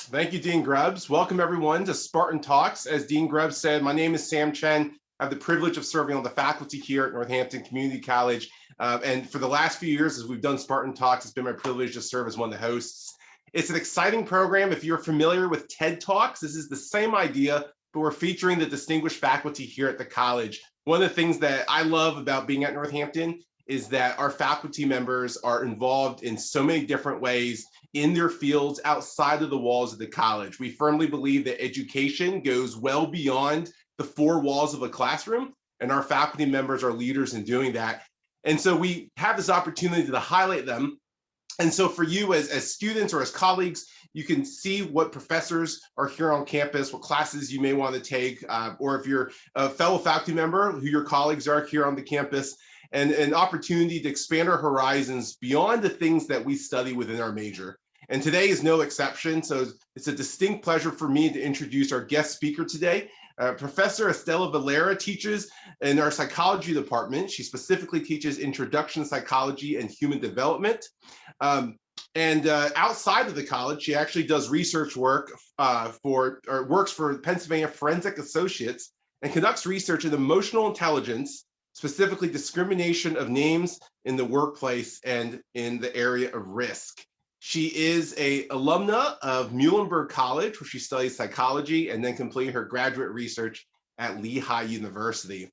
Thank you, Dean Grubbs. Welcome, everyone, to Spartan Talks. As Dean Grubbs said, my name is Sam Chen. I have the privilege of serving on the faculty here at Northampton Community College. And for the last few years, as we've done Spartan Talks, it's been my privilege to serve as one of the hosts. It's an exciting program. If you're familiar with TED Talks, this is the same idea, but we're featuring the distinguished faculty here at the college. One of the things that I love about being at Northampton is that our faculty members are involved in so many different ways in their fields outside of the walls of the college. We firmly believe that education goes well beyond the four walls of a classroom, and our faculty members are leaders in doing that. And so we have this opportunity to highlight them. And so for you as students or as colleagues, you can see what professors are here on campus, what classes you may want to take, or if you're a fellow faculty member, who your colleagues are here on the campus, and an opportunity to expand our horizons beyond the things that we study within our major. And today is no exception. So it's a distinct pleasure for me to introduce our guest speaker today. Professor Estela Valera teaches in our psychology department. She specifically teaches introduction to psychology and human development. Outside of the college, she actually does research work works for Pennsylvania Forensic Associates and conducts research in emotional intelligence, specifically discrimination of names in the workplace and in the area of risk. She is an alumna of Muhlenberg College, where she studied psychology and then completed her graduate research at Lehigh University.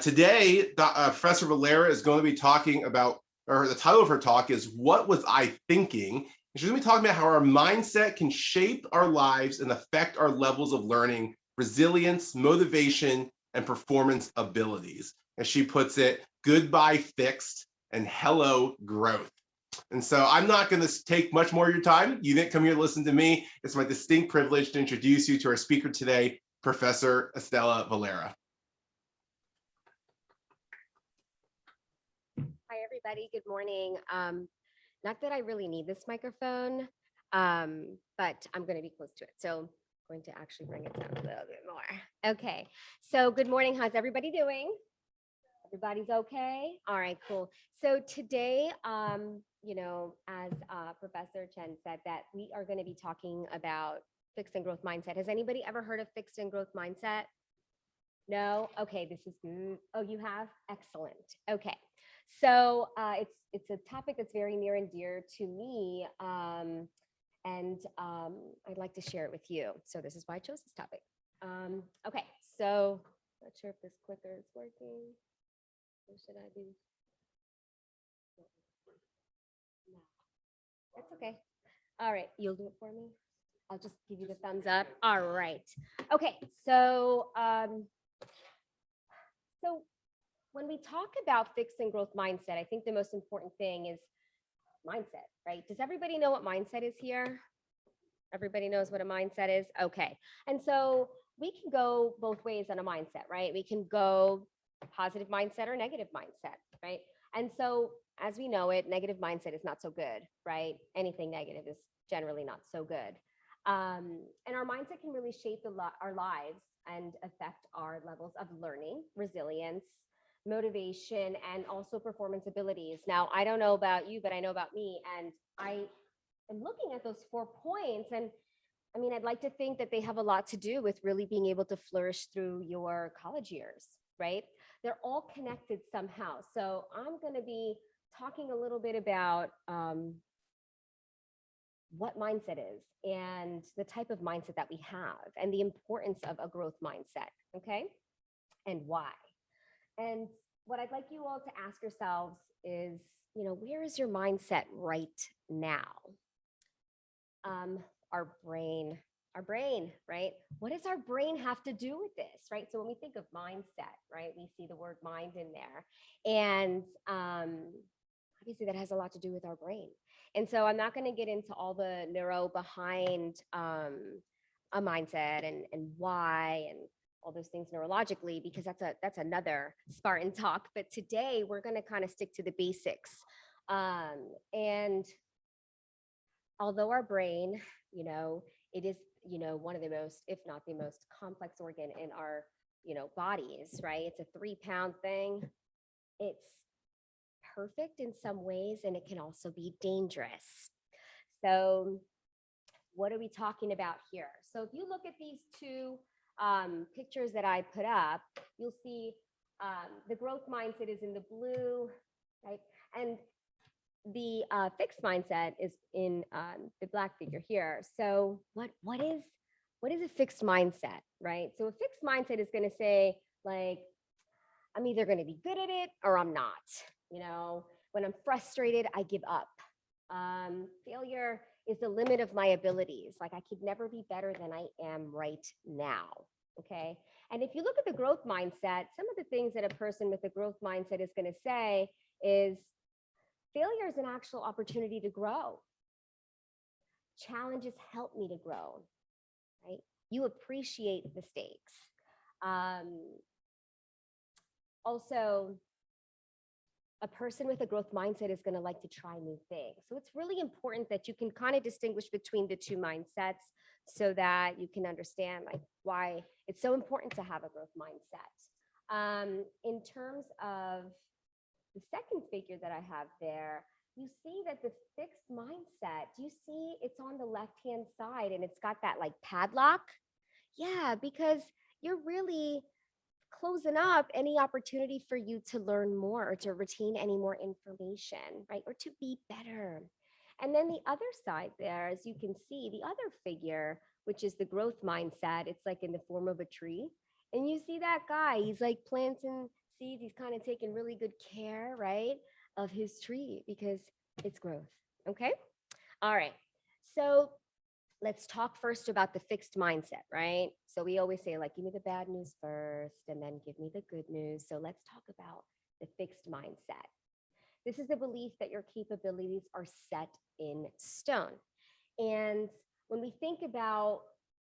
Today, Professor Valera is going to be talking about, or the title of her talk is "What Was I Thinking?" And she's going to be talking about how our mindset can shape our lives and affect our levels of learning, resilience, motivation, and performance abilities. As she puts it, goodbye fixed and hello growth. And so I'm not going to take much more of your time. You didn't come here to listen to me. It's my distinct privilege to introduce you to our speaker today, Professor Estela Valera. Hi, everybody. Good morning. Not that I really need this microphone, but I'm going to be close to it. So I'm going to actually bring it down a little bit more. Okay. So good morning. How's everybody doing? Everybody's okay? All right, cool. So today, as Professor Chen said, that we are going to be talking about fixed and growth mindset. Has anybody ever heard of fixed and growth mindset? No? Okay, this is good. Oh, you have? Excellent. Okay. So it's a topic that's very near and dear to me, and I'd like to share it with you. So this is why I chose this topic. Okay, so not sure if this clicker is working. Or should I be? No. That's okay. All right, you'll do it for me. I'll just give you the thumbs up. All right. Okay, so when we talk about fixed and growth mindset, I think the most important thing is mindset, right? Does everybody know what mindset is here? Everybody knows what a mindset is? Okay. And so we can go both ways on a mindset, right? We can go positive mindset or negative mindset, right? And so as we know it, negative mindset is not so good, right? Anything negative is generally not so good. And our mindset can really shape our lives and affect our levels of learning, resilience, motivation, and also performance abilities. Now, I don't know about you, but I know about me. And I am looking at those 4 points. And I mean, I'd like to think that they have a lot to do with really being able to flourish through your college years, right? They're all connected somehow. So I'm going to be talking a little bit about what mindset is and the type of mindset that we have and the importance of a growth mindset, okay? And why. And what I'd like you all to ask yourselves is, where is your mindset right now? Our brain, right? What does our brain have to do with this, right? So when we think of mindset, right, we see the word mind in there. And obviously that has a lot to do with our brain. And so I'm not going to get into all the neuro behind a mindset and why and all those things neurologically, because that's another Spartan talk. But today we're going to kind of stick to the basics. And although our brain, it is, one of the most, if not the most complex organ in our, bodies, right? It's a 3-pound thing. It's perfect in some ways, and it can also be dangerous. So what are we talking about here? So if you look at these two pictures that I put up, you'll see the growth mindset is in the blue, right? And the fixed mindset is in the black figure here. So what is a fixed mindset, right? So a fixed mindset is going to say, like, I'm either going to be good at it or I'm not. You know, when I'm frustrated, I give up. Failure is the limit of my abilities. Like, I could never be better than I am right now. Okay. And if you look at the growth mindset, some of the things that a person with a growth mindset is going to say is failure is an actual opportunity to grow. Challenges help me to grow, right? You appreciate mistakes. Also, a person with a growth mindset is going to like to try new things. So it's really important that you can kind of distinguish between the two mindsets so that you can understand like why it's so important to have a growth mindset. In terms of the second figure that I have there, you see that the fixed mindset, do you see it's on the left-hand side and it's got that like padlock? Yeah, because you're really closing up any opportunity for you to learn more or to retain any more information, right? Or to be better. And then the other side there, as you can see, the other figure, which is the growth mindset, it's like in the form of a tree. And you see that guy, he's like planting seeds, he's kind of taking really good care, right, of his tree because it's growth. Okay. All right. So let's talk first about the fixed mindset, right? So we always say, like, give me the bad news first and then give me the good news. So let's talk about the fixed mindset. This is the belief that your capabilities are set in stone. And when we think about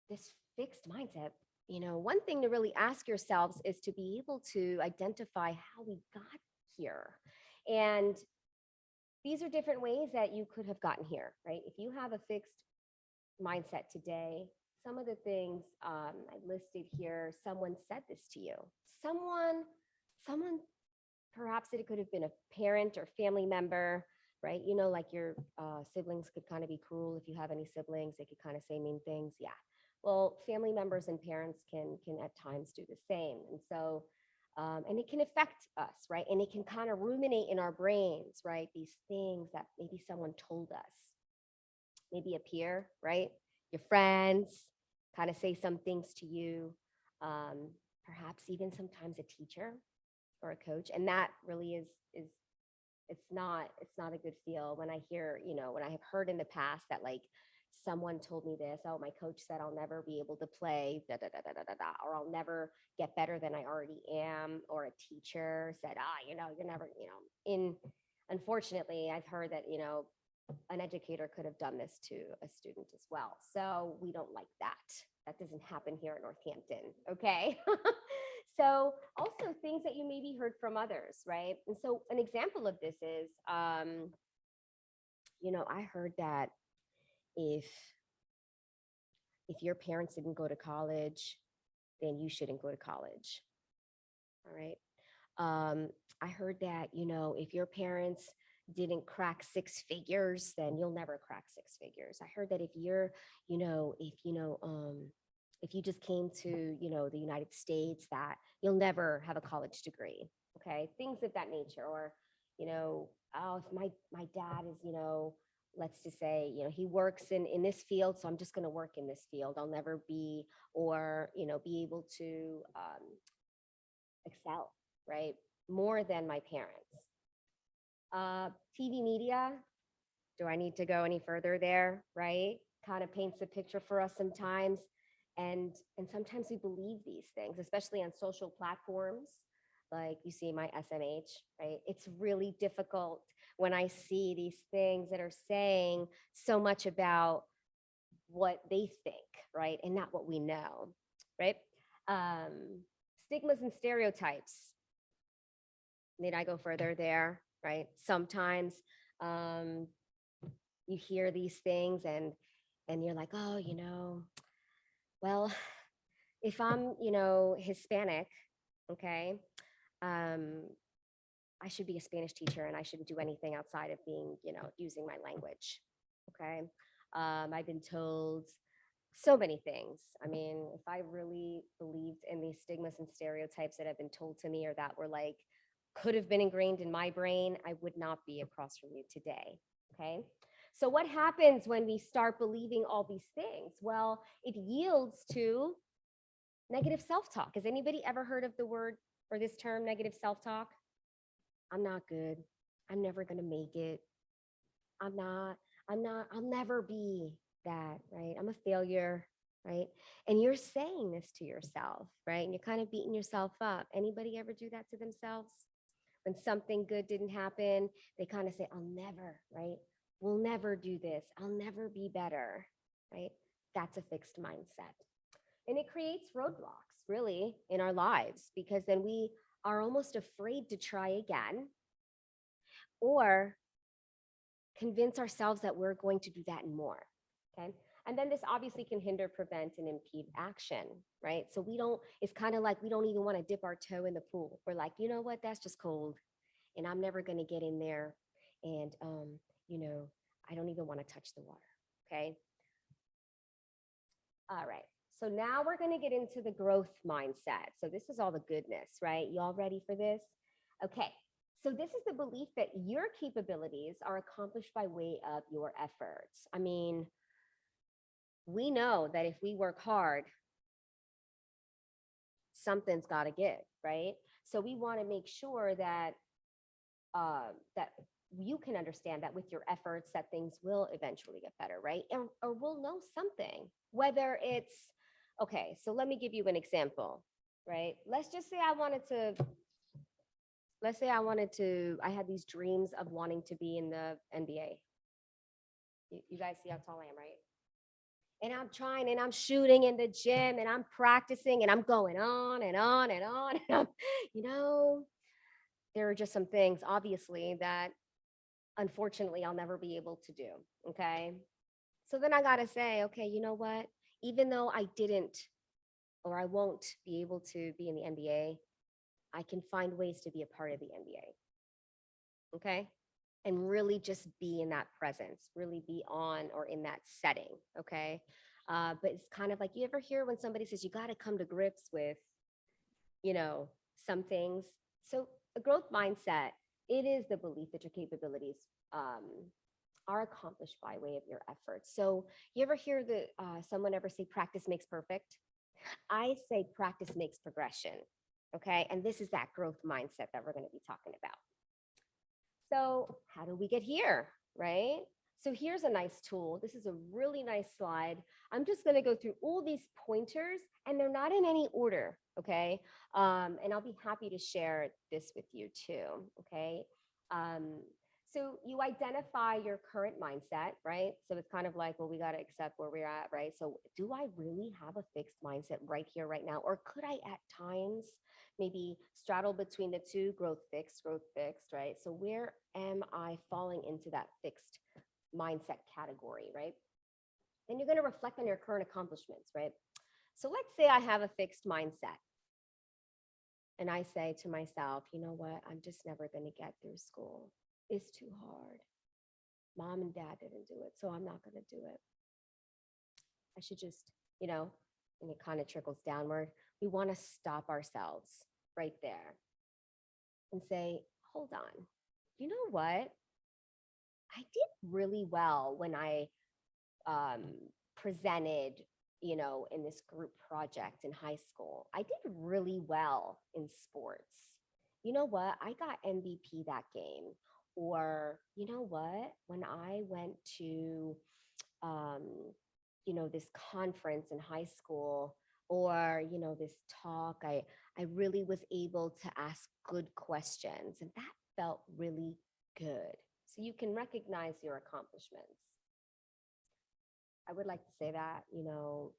this fixed mindset, you know, one thing to really ask yourselves is to be able to identify how we got here. And these are different ways that you could have gotten here, right? If you have a fixed mindset today, some of the things I listed here, someone said this to you. Someone, perhaps it could have been a parent or family member, right? You know, like your siblings could kind of be cruel. If you have any siblings, they could kind of say mean things. Yeah. Well, family members and parents can at times do the same. And so, and it can affect us, right? And it can kind of ruminate in our brains, right? These things that maybe someone told us. Maybe a peer, right? Your friends kind of say some things to you, perhaps even sometimes a teacher or a coach. And that really is it's not a good feel when I hear, you know, when I have heard in the past that like someone told me this, oh, my coach said I'll never be able to play, da, da, da, da, da, da, da, or I'll never get better than I already am, or a teacher said, you know, you're never, you know, unfortunately, I've heard that, you know, an educator could have done this to a student as well. So we don't like that. That doesn't happen here in Northampton, okay? So also things that you maybe heard from others, right? And so an example of this is, you know, I heard that if your parents didn't go to college, then you shouldn't go to college, all right? I heard that, you know, if your parents didn't crack six figures, then you'll never crack six figures. I heard that if you're, you know, if you just came to, you know, the United States, that you'll never have a college degree. Okay, things of that nature. Or, you know, oh, if my dad is, you know, let's just say, you know, he works in this field, so I'm just going to work in this field. I'll never be, or, you know, be able to excel, right? More than my parents. TV media, do I need to go any further there, right? Kind of paints a picture for us sometimes. And sometimes we believe these things, especially on social platforms, like you see my SMH, right? It's really difficult when I see these things that are saying so much about what they think, right? And not what we know, right? Stigmas and stereotypes. Need I go further there, right? Sometimes you hear these things and you're like, oh, you know, well, if I'm, you know, Hispanic, okay, I should be a Spanish teacher and I shouldn't do anything outside of being, you know, using my language, okay? I've been told so many things. I mean, if I really believed in these stigmas and stereotypes that have been told to me or that were like, could have been ingrained in my brain, I would not be across from you today. Okay. So, what happens when we start believing all these things? Well, it yields to negative self talk. Has anybody ever heard of the word or this term, negative self talk? I'm not good. I'm never going to make it. I'm not, I'll never be that, right? I'm a failure, right? And you're saying this to yourself, right? And you're kind of beating yourself up. Anybody ever do that to themselves? When something good didn't happen, they kind of say, I'll never, right? We'll never do this. I'll never be better, right? That's a fixed mindset. And it creates roadblocks, really, in our lives because then we are almost afraid to try again or convince ourselves that we're going to do that and more. Okay. And then this obviously can hinder, prevent, and impede action, right? So we don't, it's kind of like we don't even want to dip our toe in the pool. We're like, you know what, that's just cold. And I'm never going to get in there. And, you know, I don't even want to touch the water. Okay. All right. So now we're going to get into the growth mindset. So this is all the goodness, right? You all ready for this? Okay. So this is the belief that your capabilities are accomplished by way of your efforts. I mean, we know that if we work hard, something's got to give, right? So we want to make sure that that you can understand that with your efforts that things will eventually get better, right? Or we'll know something, whether it's okay. So let me give you an example, right? Let's just say I had these dreams of wanting to be in the NBA. You guys see how tall I am, right? And I'm trying and I'm shooting in the gym and I'm practicing and I'm going on and on and on. And I'm, you know, there are just some things, obviously, that unfortunately I'll never be able to do. Okay. So then I got to say, okay, you know what? Even though I didn't or I won't be able to be in the NBA, I can find ways to be a part of the NBA. Okay. And really just be in that presence, really be on or in that setting. Okay. But it's kind of like you ever hear when somebody says you got to come to grips with, you know, some things. So a growth mindset, it is the belief that your capabilities are accomplished by way of your efforts. So you ever hear someone ever say practice makes perfect? I say practice makes progression. Okay. And this is that growth mindset that we're going to be talking about. So how do we get here, right? So here's a nice tool. This is a really nice slide. I'm just going to go through all these pointers and they're not in any order, okay? And I'll be happy to share this with you too, okay? So you identify your current mindset, right? So it's kind of like, well, we got to accept where we're at, right? So do I really have a fixed mindset right here, right now? Or could I at times maybe straddle between the two, growth fixed, right? So where am I falling into that fixed mindset category, right? Then you're going to reflect on your current accomplishments, right? So let's say I have a fixed mindset. And I say to myself, you know what? I'm just never going to get through school. It's too hard. Mom and dad didn't do it, so I'm not going to do it. I should just, you know, and it kind of trickles downward. We want to stop ourselves right there and say, hold on, you know what? I did really well when I presented, you know, in this group project in high school. I did really well in sports. You know what? I got MVP that game. Or, you know what? When I went to, um, you know, this conference in high school or, you know, this talk, I really was able to ask good questions and that felt really good. So you can recognize your accomplishments. I would like to say that, you know,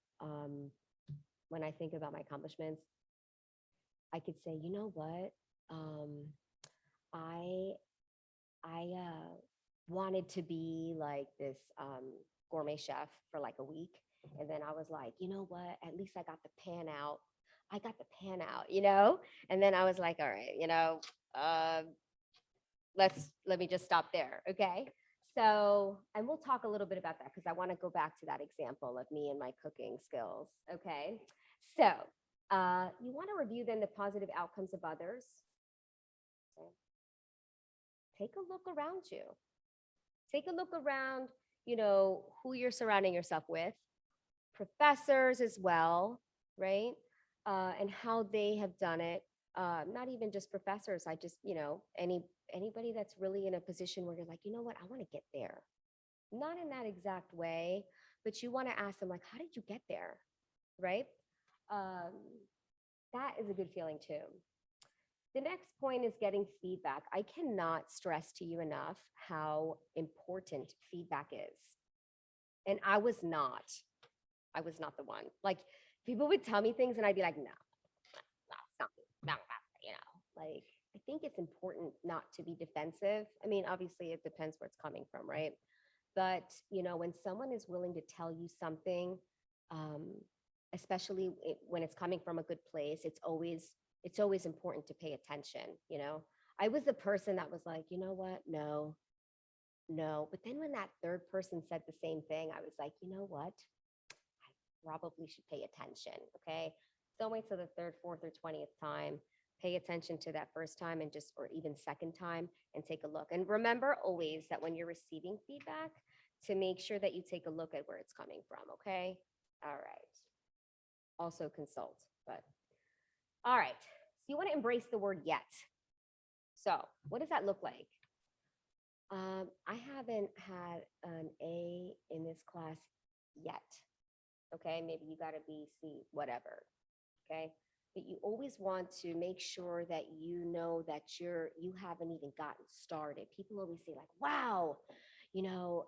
when I think about my accomplishments, I could say, you know what, I wanted to be like this gourmet chef for like a week, and then I was like, you know what, at least I got the pan out. I got the pan out, you know, and then I was like, all right, you know, let me just stop there, okay? So, and we'll talk a little bit about that because I want to go back to that example of me and my cooking skills. Okay. So, you want to review then the positive outcomes of others. Okay. Take a look around you. Take a look around, who you're surrounding yourself with, professors as well, right? And how they have done it. Not even just professors. I just, anybody that's really in a position where you're like, you know what, I want to get there. Not in that exact way, but you want to ask them like, how did you get there, right? Um, that is a good feeling too. The next point is getting feedback. I cannot stress to you enough how important feedback is. And I was not the one. Like people would tell me things and I'd be like, no, that's not me. No, like I think it's important not to be defensive. I mean, obviously it depends where it's coming from, right? But when someone is willing to tell you something, um, especially when it's coming from a good place, it's always important to pay attention. I was the person that was like, you know what? No, no. But then when that third person said the same thing, I was like, you know what? I probably should pay attention. Okay. Don't wait till the third, fourth, or 20th time. Pay attention to that first time or even second time and take a look. And remember always that when you're receiving feedback, to make sure that you take a look at where it's coming from. Okay. All right. Also consult, but all right. So you want to embrace the word yet. So what does that look like? I haven't had an A in this class yet. Okay, maybe you got a B, C, whatever. Okay, but you always want to make sure that you know that you haven't even gotten started. People always say like, "Wow, you know,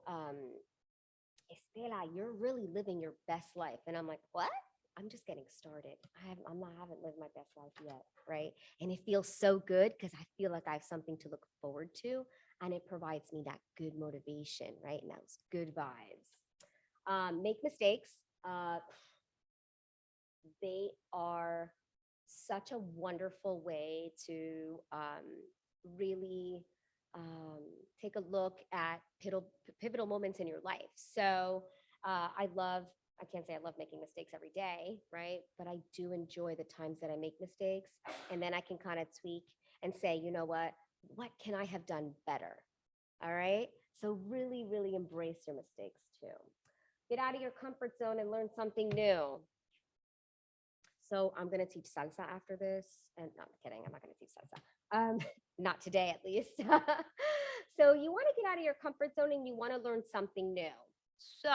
Estela, you're really living your best life," and I'm like, "What? I'm just getting started. I haven't lived my best life yet, right?" And it feels so good because I feel like I have something to look forward to, and it provides me that good motivation, right? And those good vibes. Make mistakes. They are such a wonderful way to really um, take a look at pivotal moments in your life. So I can't say I love making mistakes every day, right? But I do enjoy the times that I make mistakes. And then I can kind of tweak and say, you know what can I have done better? All right. So really, really embrace your mistakes too. Get out of your comfort zone and learn something new. So I'm going to teach salsa after this. And no, I'm kidding. I'm not going to teach salsa. Not today, at least. So you want to get out of your comfort zone and you want to learn something new. So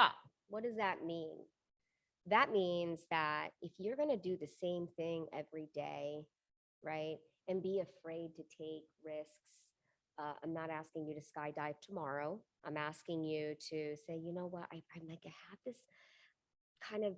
what does that mean? That means that if you're going to do the same thing every day, right, and be afraid to take risks, I'm not asking you to skydive tomorrow. I'm asking you to say, you know what, I'm like, I have this kind of,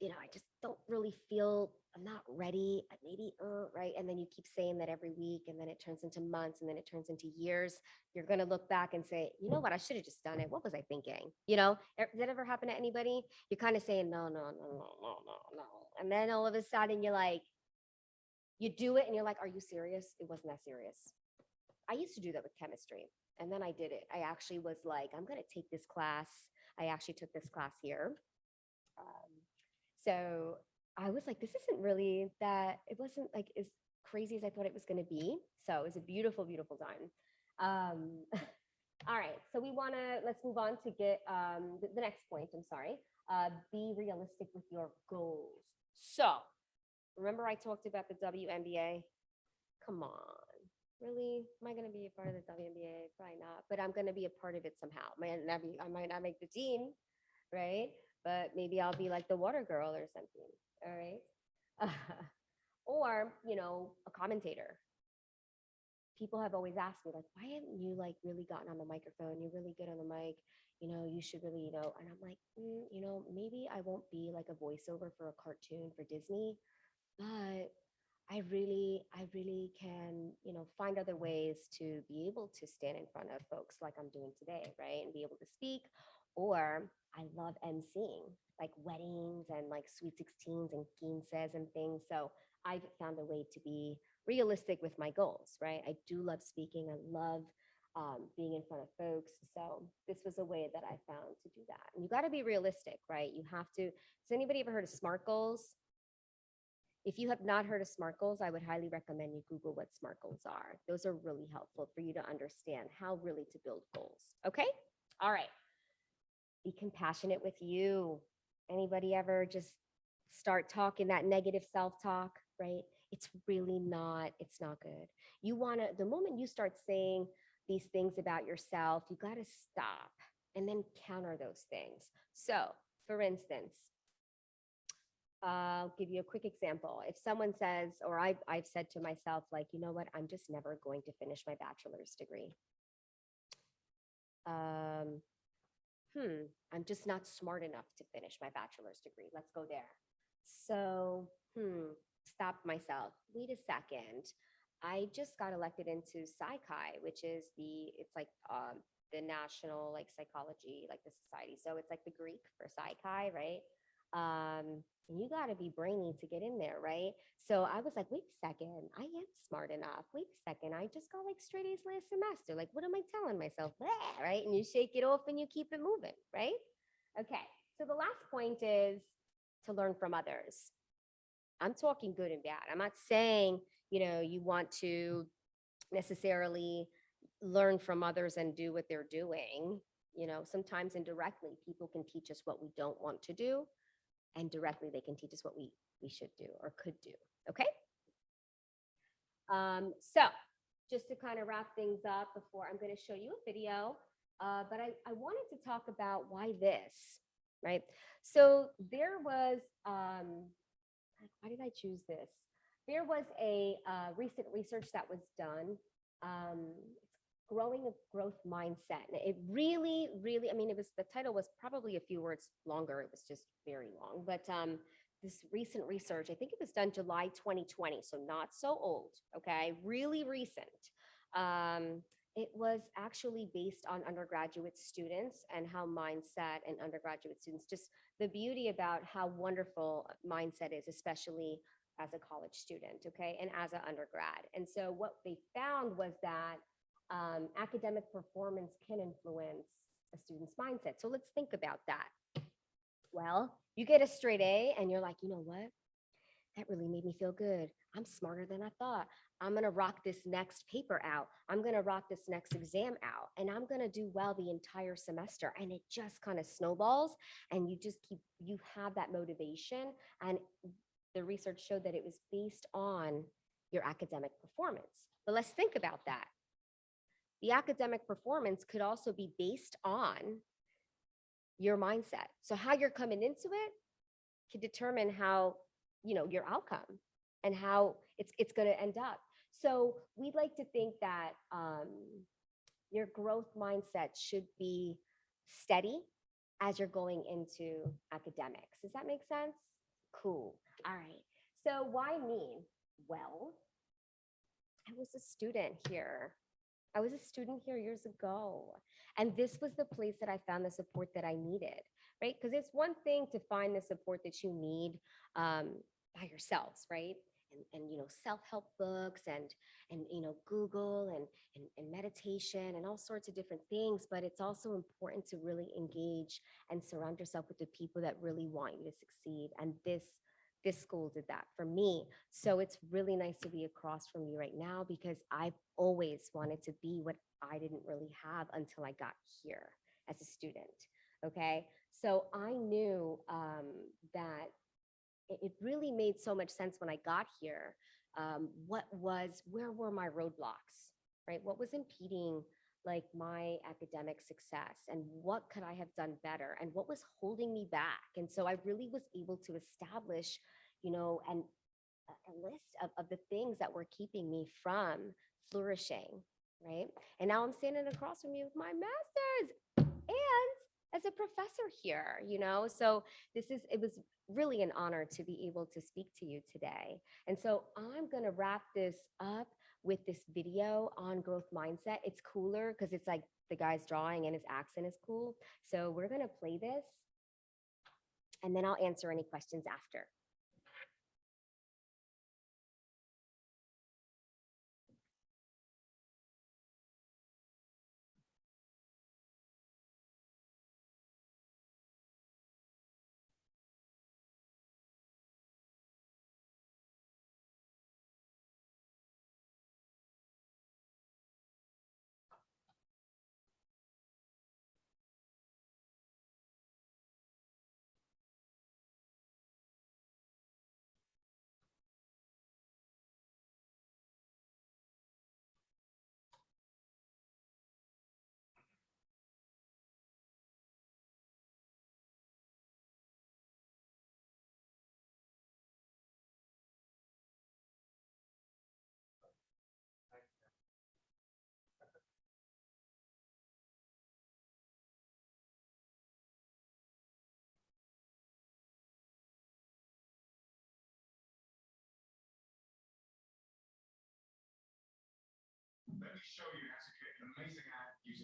I just don't really feel I'm not ready. Maybe, right. And then you keep saying that every week, and then it turns into months, and then it turns into years. You're going to look back and say, you know what, I should have just done it. What was I thinking? Did that ever happen to anybody? You're kind of saying, no, no, no, no, no, no, no. And then all of a sudden you're like, you do it and you're like, are you serious? It wasn't that serious. I used to do that with chemistry. And then I did it. I actually was like, I'm going to take this class. I actually took this class here. So I was like, this isn't really that, it wasn't like as crazy as I thought it was going to be. So it was a beautiful, beautiful time. All right. So let's move on to get the next point. I'm sorry. Be realistic with your goals. So remember I talked about the WNBA? Come on. Really? Am I going to be a part of the WNBA? Probably not, but I'm going to be a part of it somehow. I might not make the team, right? But maybe I'll be like the water girl or something. All right. Or, a commentator. People have always asked me, like, why haven't you like really gotten on the microphone? You're really good on the mic. You should really, and I'm like, maybe I won't be like a voiceover for a cartoon for Disney, but I really can, find other ways to be able to stand in front of folks like I'm doing today, right? And be able to speak. Or I love emceeing, like weddings and like sweet 16s and quinces and things. So I've found a way to be realistic with my goals, right? I do love speaking. I love being in front of folks. So this was a way that I found to do that. And you got to be realistic, right? You have to. Has anybody ever heard of SMART goals? If you have not heard of SMART goals, I would highly recommend you Google what SMART goals are. Those are really helpful for you to understand how really to build goals. Okay? All right. Be compassionate with you. Anybody ever just start talking that negative self-talk, right? It's really not, it's not good. You want to, the moment you start saying these things about yourself, you got to stop and then counter those things. So, for instance, I'll give you a quick example. If someone says, or I've said to myself, like, you know what, I'm just never going to finish my bachelor's degree. I'm just not smart enough to finish my bachelor's degree. Let's go there. So, stop myself. Wait a second. I just got elected into Psychi, which is it's like the national like psychology, like the society. So it's like the Greek for Psychi, right? And you got to be brainy to get in there, right? So I was like, wait a second, I am smart enough. Wait a second, I just got like straight A's last semester. Like, what am I telling myself? Blah, right? And you shake it off and you keep it moving, right? Okay. So the last point is to learn from others. I'm talking good and bad. I'm not saying, you want to necessarily learn from others and do what they're doing. Sometimes indirectly, people can teach us what we don't want to do, and directly they can teach us what we should do or could do. Okay. So just to kind of wrap things up before I'm going to show you a video, but I wanted to talk about why this, right? So there was, why did I choose this? There was a recent research that was done. Growing a growth mindset. And it really, really, the title was probably a few words longer. It was just very long. But this recent research, I think it was done July 2020, so not so old, okay? Really recent. It was actually based on undergraduate students and how mindset and undergraduate students, just the beauty about how wonderful mindset is, especially as a college student, okay, and as an undergrad. And so what they found was that academic performance can influence a student's mindset. So let's think about that. Well, you get a straight A and you're like, you know what? That really made me feel good. I'm smarter than I thought. I'm going to rock this next paper out. I'm going to rock this next exam out. And I'm going to do well the entire semester. And it just kind of snowballs. And you have that motivation. And the research showed that it was based on your academic performance. But let's think about that. The academic performance could also be based on your mindset. So how you're coming into it can determine how, your outcome and how it's going to end up. So we'd like to think that your growth mindset should be steady as you're going into academics. Does that make sense? Cool. All right. So why me? Well, I was a student here. Years ago. And this was the place that I found the support that I needed, right? Because it's one thing to find the support that you need by yourselves, right? And self-help books and Google and meditation and all sorts of different things. But it's also important to really engage and surround yourself with the people that really want you to succeed. And this school did that for me. So it's really nice to be across from you right now because I've always wanted to be what I didn't really have until I got here as a student. Okay. So I knew that it really made so much sense when I got here. Where were my roadblocks, right? What was impeding like my academic success and what could I have done better and what was holding me back? And so I really was able to establish, and a list of the things that were keeping me from flourishing, right? And now I'm standing across from you with my master's and as a professor here, so it was really an honor to be able to speak to you today. And so I'm going to wrap this up with this video on growth mindset. It's cooler because it's like the guy's drawing and his accent is cool. So we're going to play this and then I'll answer any questions after.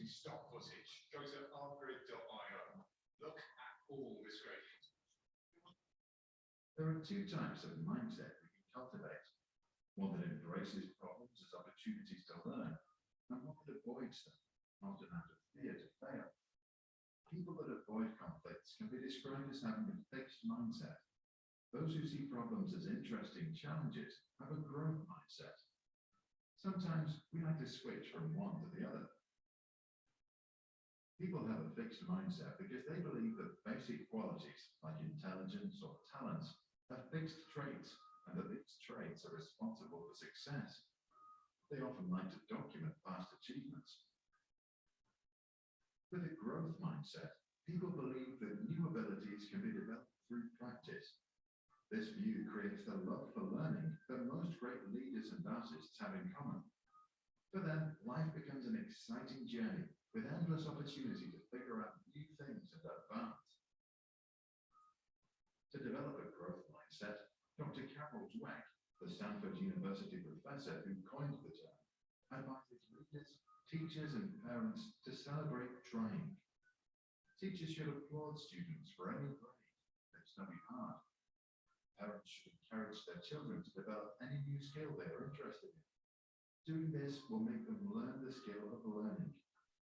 stock footage. Go to artgrid.io. Look at all this great. There are two types of mindset we can cultivate. One that embraces problems as opportunities to learn, and one that avoids them, often out of fear to fail. People that avoid conflicts can be described as having a fixed mindset. Those who see problems as interesting challenges have a growth mindset. Sometimes we like to switch from one to the other. People have a fixed mindset because they believe that basic qualities like intelligence or talents are fixed traits, and that these traits are responsible for success. They often like to document past achievements. With a growth mindset, people believe that new abilities can be developed through practice. This view creates the love for learning that most great leaders and artists have in common. For them, life becomes an exciting journey with endless opportunity to figure out new things and advance. To develop a growth mindset, Dr. Carol Dweck, the Stanford University professor who coined the term, advises readers, teachers, and parents to celebrate trying. Teachers should applaud students for any grade they study hard. Parents should encourage their children to develop any new skill they are interested in. Doing this will make them learn the skill of learning,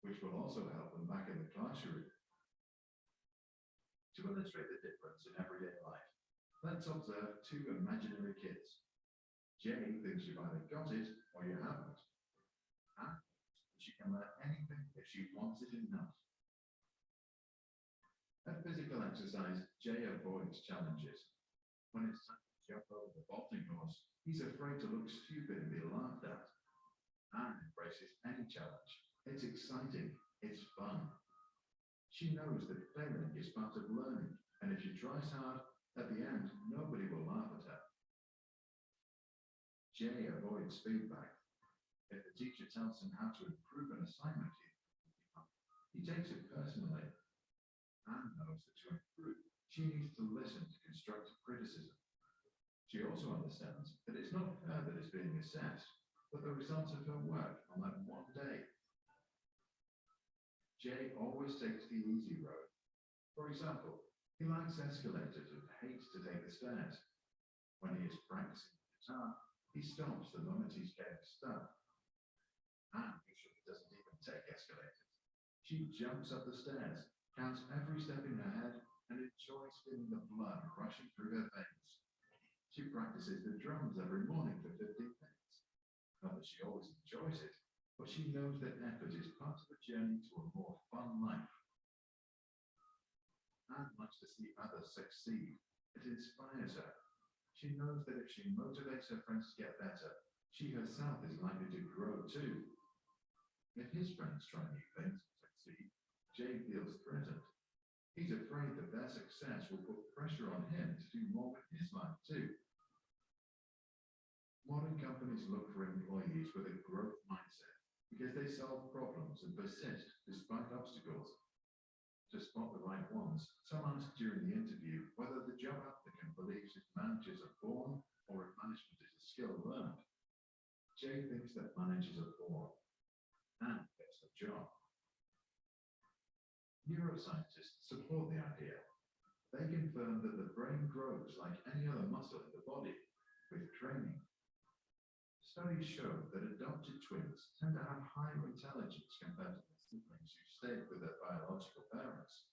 which will also help them back in the classroom. To illustrate the difference in everyday life, let's observe two imaginary kids. Jay thinks you've either got it or you haven't. And she can learn anything if she wants it enough. At physical exercise, Jay avoids challenges. When it's time to jump over the vaulting horse, he's afraid to look stupid and be laughed at. Anne embraces any challenge. It's exciting. It's fun. She knows that failing is part of learning, and if she tries hard, at the end, nobody will laugh at her. Jay avoids feedback. If the teacher tells him how to improve an assignment, he takes it personally. Anne knows that to improve, she needs to listen to constructive criticism. She also understands that it's not her that is being assessed, but the results of her work on that one day. Jay always takes the easy road. For example, he likes escalators and hates to take the stairs. When he is practicing the guitar, he stops the moment he's getting stuck. Anne usually doesn't even take escalators. She jumps up the stairs, counts every step in her head, and enjoys feeling the blood rushing through her veins. She practices the drums every morning for 15 minutes. Not that she always enjoys it, but she knows that effort is part of the journey to a more fun life. Anne likes to see others succeed. It inspires her. She knows that if she motivates her friends to get better, she herself is likely to grow too. If his friends try new things and succeed, Jay feels threatened. He's afraid that their success will put pressure on him to do more with his life too. Modern companies look for employees with a growth mindset because they solve problems and persist despite obstacles. To spot the right ones, some ask during the interview whether the job applicant believes his managers are born or if management is a skill learned. Jay thinks that managers are born and gets the job. Neuroscientists support the idea. They confirm that the brain grows like any other muscle in the body with training. Studies show that adopted twins tend to have higher intelligence compared to their siblings who stayed with their biological parents.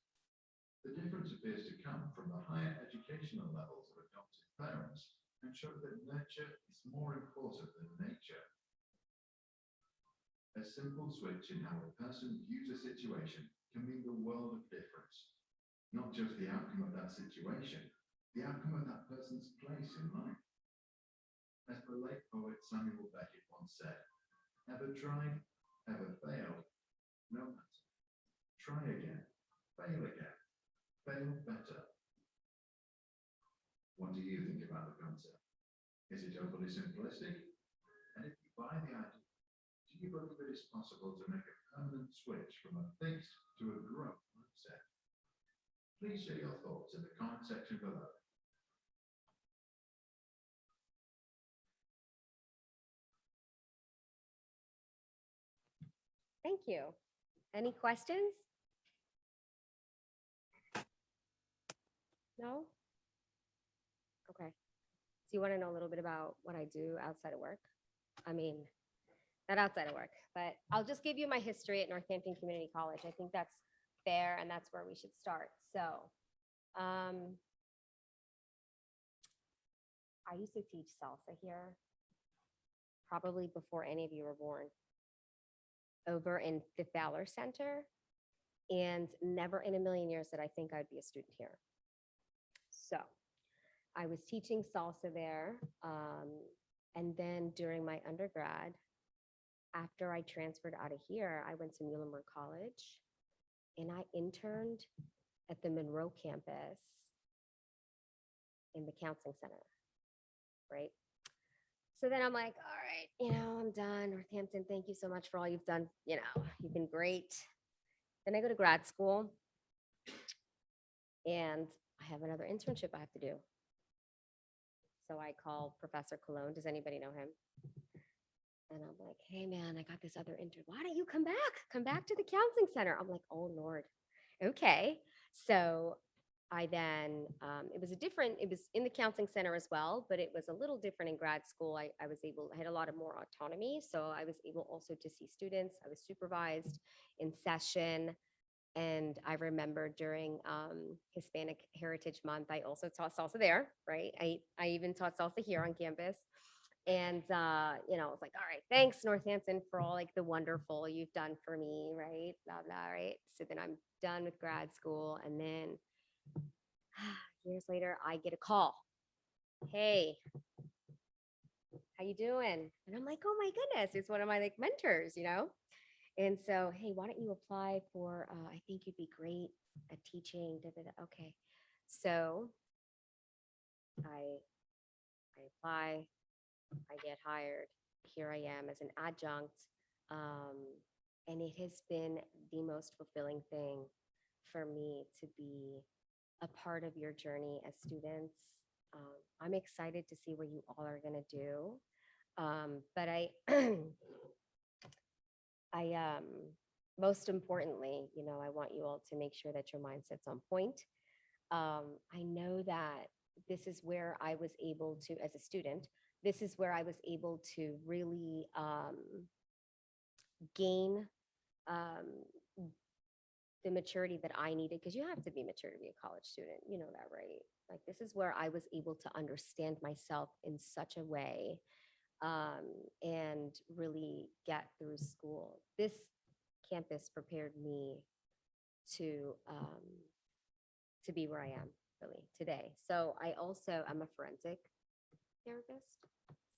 The difference appears to come from the higher educational levels of adopted parents and show that nurture is more important than nature. A simple switch in how a person views a situation can mean the world of difference. Not just the outcome of that situation, the outcome of that person's place in life. As the late poet Samuel Beckett once said, ever tried, ever failed, no matter. Try again, fail better. What do you think about the concept? Is it overly simplistic? And if you buy the idea, do you believe it is possible to make a permanent switch from a fixed to a growth mindset? Please share your thoughts in the comment section below. Thank you. Any questions? No? Okay. So you want to know a little bit about what I do outside of work? I mean, not outside of work, but I'll just give you my history at Northampton Community College. I think that's fair and that's where we should start. So, I used to teach salsa here probably before any of you were born over in the Fowler Center, and never in a million years did I think I'd be a student here. So I was teaching salsa there. And then during my undergrad, after I transferred out of here, I went to Muhlenberg College and I interned at the Monroe campus in the counseling center, right? So then I'm like, all right, I'm done. Northampton, thank you so much for all you've done. You've been great. Then I go to grad school and I have another internship I have to do. So I call Professor Cologne. Does anybody know him? And I'm like, hey man, I got this other intern. Why don't you come back? Come back to the counseling center. I'm like, oh Lord. Okay. So I then, it was in the counseling center as well, but it was a little different in grad school. I had a lot of more autonomy. So I was able also to see students. I was supervised in session. And I remember during Hispanic Heritage Month, I also taught salsa there, right? I even taught salsa here on campus. And, I was like, all right, thanks Northampton for all like the wonderful you've done for me, right? Blah, blah, right? So then I'm done with grad school. And then years later, I get a call. Hey, how you doing? And I'm like, oh my goodness, it's one of my like mentors, And so, hey, why don't you apply for, I think you'd be great at teaching. Da, da, da. Okay. So I apply, I get hired. Here I am as an adjunct. And it has been the most fulfilling thing for me to be a part of your journey as students. I'm excited to see what you all are going to do. But most importantly, I want you all to make sure that your mindset's on point. I know that this is where I was able to, as a student, this is where I was able to really gain the maturity that I needed, because you have to be mature to be a college student. You know that, right? Like this is where I was able to understand myself in such a way and really get through school. This campus prepared me to be where I am really today. So I'm a forensic therapist.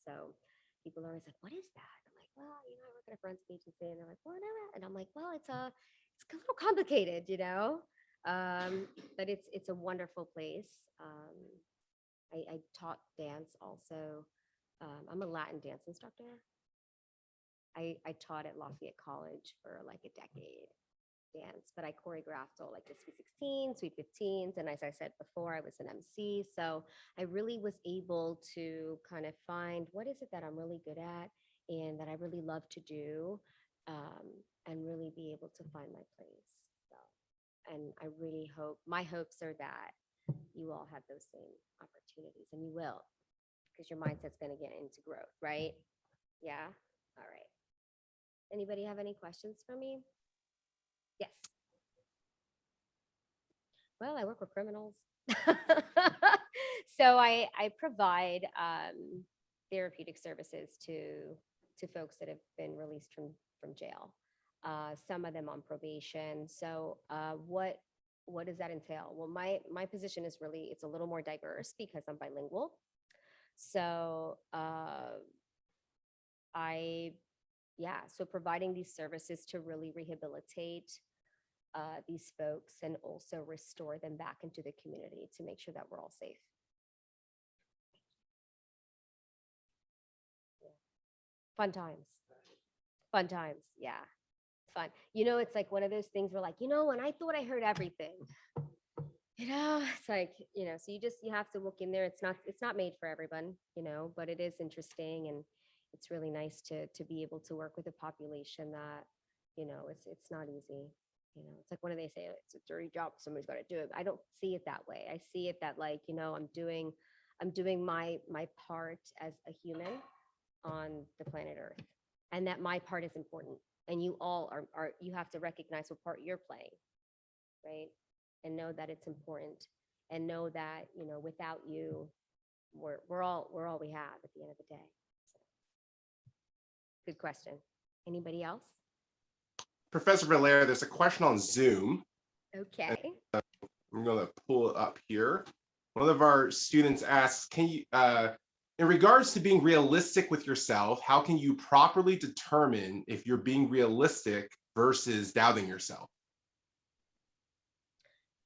So people are always like, what is that? I'm like, well, I work at a forensic agency. And they're like, well, and I'm like, well, it's a little complicated, but it's a wonderful place. I taught dance also. I'm a Latin dance instructor. I taught at Lafayette College for like a decade dance, but I choreographed all like the Sweet 16, Sweet 15s. And as I said before, I was an MC. So I really was able to kind of find what is it that I'm really good at and that I really love to do, and really be able to find my place. So, and I really hope, my hopes are that you all have those same opportunities, and you will, because your mindset's going to get into growth, right? Yeah. All right. Anybody have any questions for me? Yes. Well, I work with criminals. So I provide therapeutic services to folks that have been released from jail. Some of them on probation. So what does that entail? Well, my position is really, it's a little more diverse because I'm bilingual. So so providing these services to really rehabilitate these folks and also restore them back into the community to make sure that we're all safe. Yeah. Fun times. Yeah. Fun. It's like one of those things where like, when I thought I heard everything, it's like, so you have to look in there. It's not made for everyone, but it is interesting. And it's really nice to be able to work with a population that it's not easy. It's like, what do they say? It's a dirty job. Somebody's got to do it. I don't see it that way. I see it that like, I'm doing my part as a human on the planet Earth, and that my part is important. And you all are you have to recognize what part you're playing, right? And know that it's important, and know that, without you, we're all we have at the end of the day. So, good question. Anybody else? Professor Valera, there's a question on Zoom. Okay. I'm going to pull it up here. One of our students asks, can you, in regards to being realistic with yourself, how can you properly determine if you're being realistic versus doubting yourself?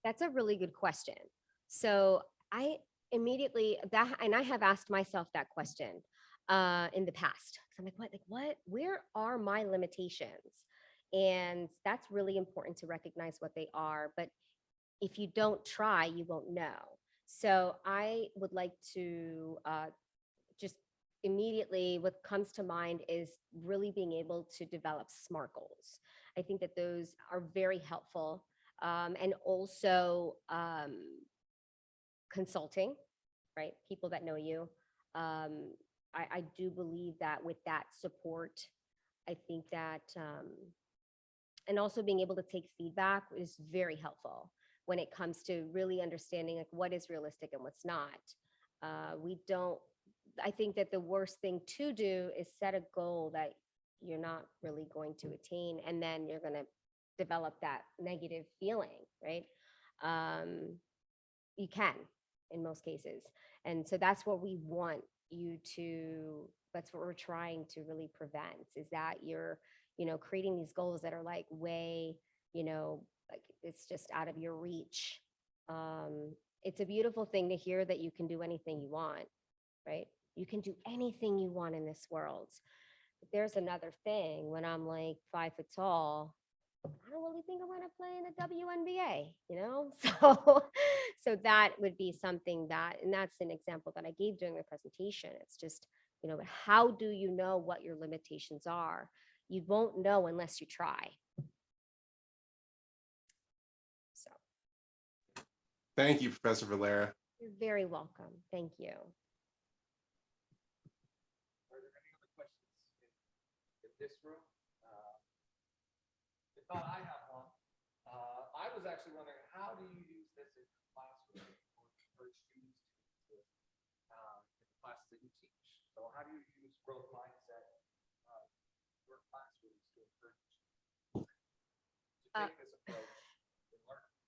That's a really good question. So I immediately and I have asked myself that question in the past. I'm like, where are my limitations? And that's really important to recognize what they are. But if you don't try, you won't know. So I would like to just immediately, what comes to mind is really being able to develop SMART goals. I think that those are very helpful. And also consulting, right? People that know you. I do believe that with that support, I think that, and also being able to take feedback is very helpful when it comes to really understanding like what is realistic and what's not. I think that the worst thing to do is set a goal that you're not really going to attain, and then you're going to develop that negative feeling, right? You can in most cases. And so that's what we want you to, that's what we're trying to really prevent, is that you're, creating these goals that are like way, like it's just out of your reach. It's a beautiful thing to hear that you can do anything you want, right? You can do anything you want in this world. But there's another thing when I'm like 5 foot tall, I don't really think I want to play in the WNBA, So that would be something that, and that's an example that I gave during the presentation. It's just, how do you know what your limitations are? You won't know unless you try. So. Thank you, Professor Valera. You're very welcome. Thank you. Are there any other questions in this room? I thought I have one. I was actually wondering, how do you use this in your classroom or encourage students to use this in the classes that you teach? So how do you use growth mindset in your classrooms to encourage students to take this approach in learning?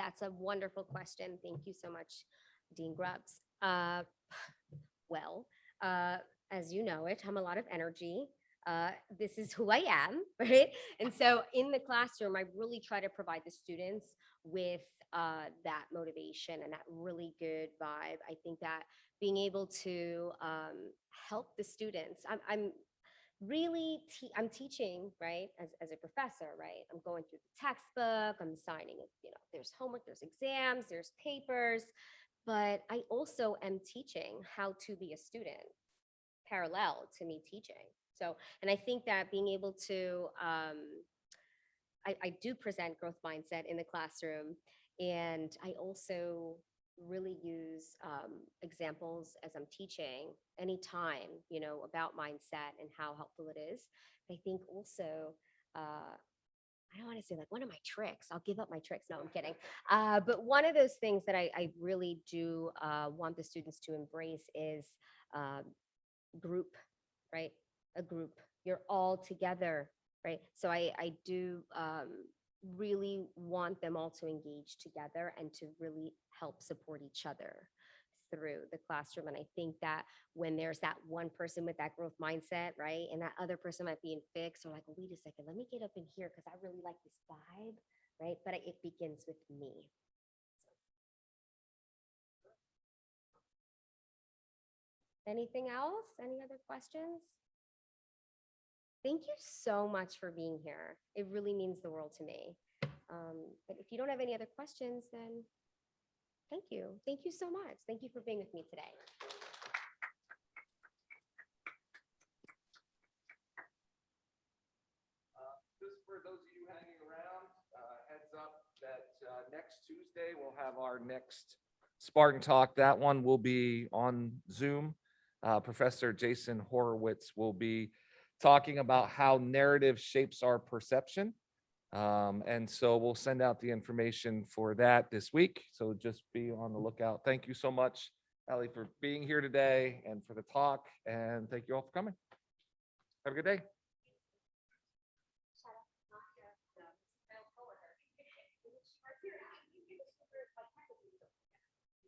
That's a wonderful question. Thank you so much, Dean Grubbs. As you know it, I'm a lot of energy. This is who I am, right? And so in the classroom, I really try to provide the students with that motivation and that really good vibe. I think that being able to help the students, I'm teaching, right? As a professor, right? I'm going through the textbook, I'm assigning it, there's homework, there's exams, there's papers, but I also am teaching how to be a student parallel to me teaching. So, and I think that being able to, I do present growth mindset in the classroom, and I also really use examples as I'm teaching anytime, about mindset and how helpful it is. I think also, I don't want to say like one of my tricks, I'll give up my tricks. No, I'm kidding. But one of those things that I really do want the students to embrace is group, right? A group, you're all together, right? So I do really want them all to engage together and to really help support each other through the classroom. And I think that when there's that one person with that growth mindset, right, and that other person might be in fix, or like, well, wait a second, let me get up in here because I really like this vibe, right? But it begins with me. Anything else? Any other questions? Thank you so much for being here. It really means the world to me. But if you don't have any other questions, then thank you. Thank you so much. Thank you for being with me today. Just for Tuesday, we'll have our next Spartan Talk. That one will be on Zoom. Professor Jason Horowitz will be talking about how narrative shapes our perception. And so we'll send out the information for that this week. So just be on the lookout. Thank you so much, Allie, for being here today and for the talk. And thank you all for coming. Have a good day.